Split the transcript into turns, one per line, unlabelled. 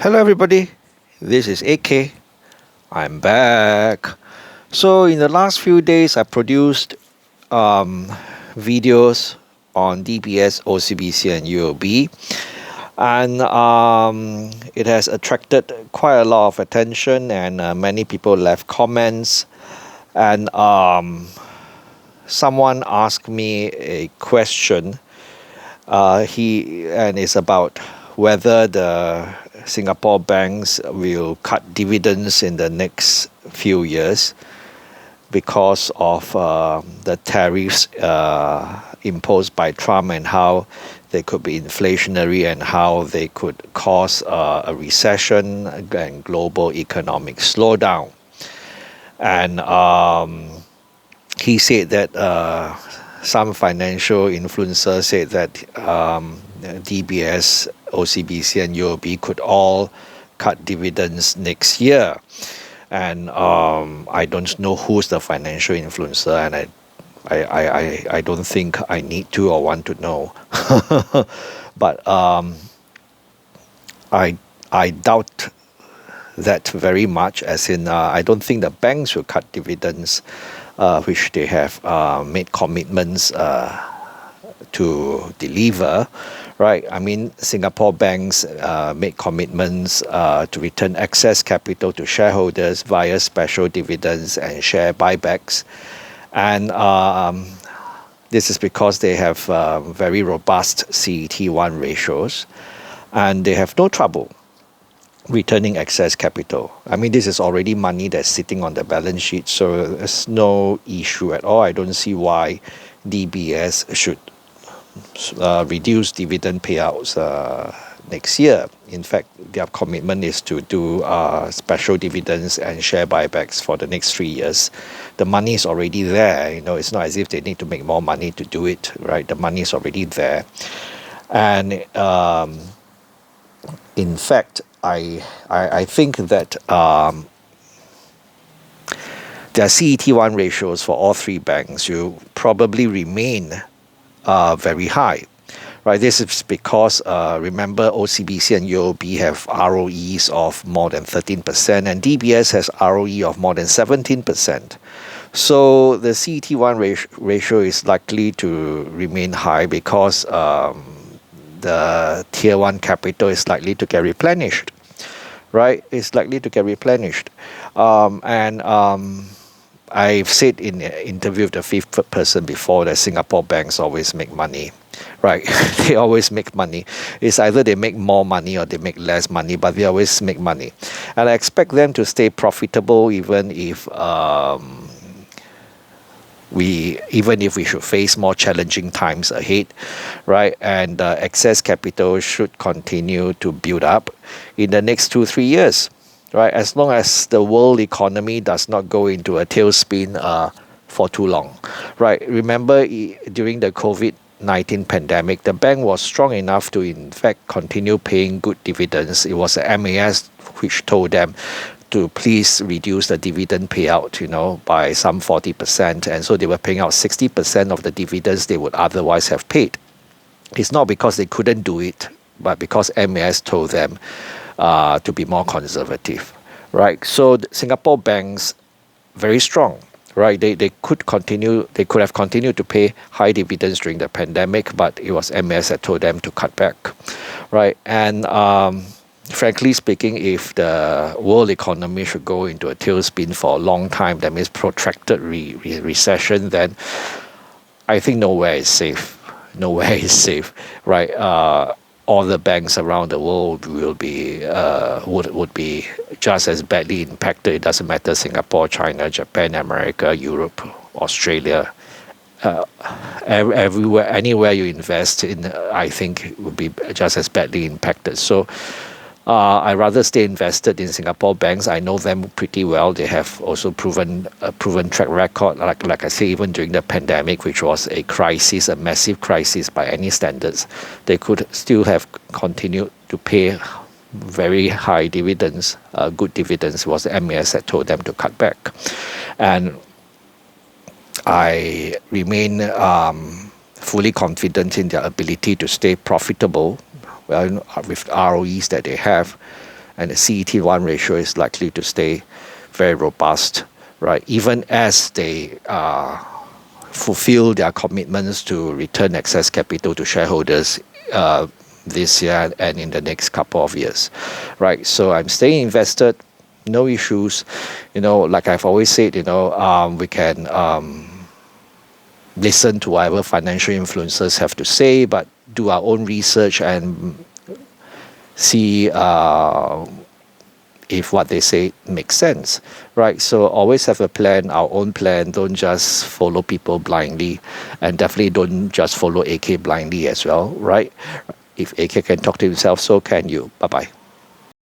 Hello everybody, this is AK. I'm back. So in the last few days I produced videos on DBS, OCBC and UOB, and it has attracted quite a lot of attention, and many people left comments, and someone asked me a question. It's about whether the Singapore banks will cut dividends in the next few years because of the tariffs imposed by Trump, and how they could be inflationary and how they could cause a recession and global economic slowdown. And he said that some financial influencers said that DBS, OCBC and UOB could all cut dividends next year. And I don't know who's the financial influencer, and I don't think I need to or want to know. But I doubt that very much, as in I don't think the banks will cut dividends, which they have made commitments to deliver, right? I mean, Singapore banks made commitments to return excess capital to shareholders via special dividends and share buybacks. And this is because they have very robust CET1 ratios, and they have no trouble returning excess capital. I mean, this is already money that's sitting on the balance sheet, so there's no issue at all. I don't see why DBS should reduce dividend payouts next year. In fact, their commitment is to do special dividends and share buybacks for the next 3 years. The money is already there. It's not as if they need to make more money to do it, right? The money is already there. And in fact, I think that their CET1 ratios for all three banks will probably remain very high, right? This is because remember, OCBC and UOB have ROEs of more than 13%, and DBS has ROE of more than 17%. So the CET1 ratio is likely to remain high because the Tier 1 capital is likely to get replenished, right? It's likely to get replenished. I've said in an interview with the fifth person before that Singapore banks always make money, right? They always make money. It's either they make more money or they make less money, but they always make money. And I expect them to stay profitable even if we should face more challenging times ahead, right? And excess capital should continue to build up in the next 2-3 years, right? As long as the world economy does not go into a tailspin for too long, right? Remember, during the COVID-19 pandemic, the bank was strong enough to, in fact, continue paying good dividends. It was the MAS which told them to please reduce the dividend payout, by some 40%. And so they were paying out 60% of the dividends they would otherwise have paid. It's not because they couldn't do it, but because MAS told them to be more conservative, right? So Singapore banks, very strong, right? They could have continued to pay high dividends during the pandemic, but it was MAS that told them to cut back, right? And frankly speaking, if the world economy should go into a tailspin for a long time, that means protracted recession, then I think nowhere is safe. Nowhere is safe, right? All the banks around the world will be would be just as badly impacted. It doesn't matter, Singapore, China, Japan, America, Europe, Australia, everywhere, anywhere you invest in, I think would be just as badly impacted. So I rather stay invested in Singapore banks. I know them pretty well. They have also proven track record. Like I say, even during the pandemic, which was a crisis, a massive crisis by any standards, they could still have continued to pay very high dividends, good dividends. It was the MAS that told them to cut back, and I remain fully confident in their ability to stay profitable, with ROEs that they have, and the CET1 ratio is likely to stay very robust, right? Even as they fulfill their commitments to return excess capital to shareholders this year and in the next couple of years, right? So I'm staying invested, no issues. Like I've always said, we can listen to whatever financial influencers have to say, but do our own research and see if what they say makes sense, right? So always have a plan, our own plan. Don't just follow people blindly, and definitely don't just follow AK blindly as well, right? If AK can talk to himself, so can you. Bye-bye.